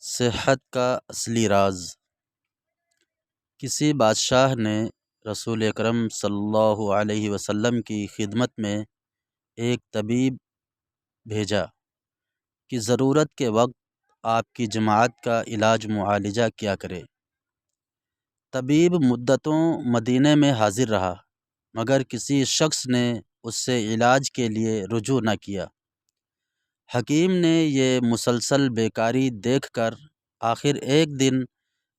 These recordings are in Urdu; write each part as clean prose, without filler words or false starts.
صحت کا اصلی راز۔ کسی بادشاہ نے رسول اکرم صلی اللہ علیہ وسلم کی خدمت میں ایک طبیب بھیجا کہ ضرورت کے وقت آپ کی جماعت کا علاج معالجہ کیا کرے۔ طبیب مدتوں مدینے میں حاضر رہا مگر کسی شخص نے اس سے علاج کے لیے رجوع نہ کیا۔ حکیم نے یہ مسلسل بیکاری دیکھ کر آخر ایک دن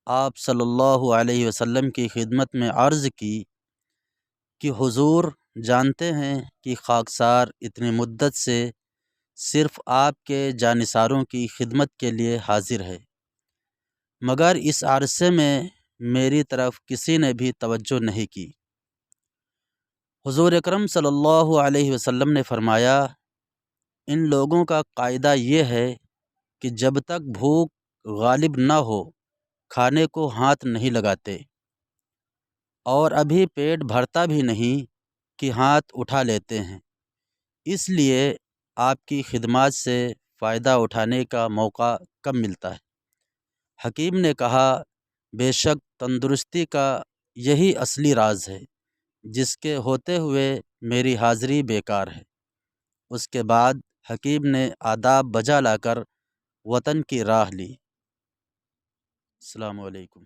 آپ صلی اللہ علیہ وسلم کی خدمت میں عرض کی کہ حضور جانتے ہیں کہ خاکسار اتنی مدت سے صرف آپ کے جانثاروں کی خدمت کے لیے حاضر ہے، مگر اس عرصے میں میری طرف کسی نے بھی توجہ نہیں کی۔ حضور اکرم صلی اللہ علیہ وسلم نے فرمایا، ان لوگوں کا قاعدہ یہ ہے کہ جب تک بھوک غالب نہ ہو کھانے کو ہاتھ نہیں لگاتے، اور ابھی پیٹ بھرتا بھی نہیں کہ ہاتھ اٹھا لیتے ہیں، اس لیے آپ کی خدمات سے فائدہ اٹھانے کا موقع کم ملتا ہے۔ حکیم نے کہا، بے شک تندرستی کا یہی اصلی راز ہے جس کے ہوتے ہوئے میری حاضری بیکار ہے۔ اس کے بعد حکیم نے آداب بجا لا کر وطن کی راہ لی۔ السلام علیکم۔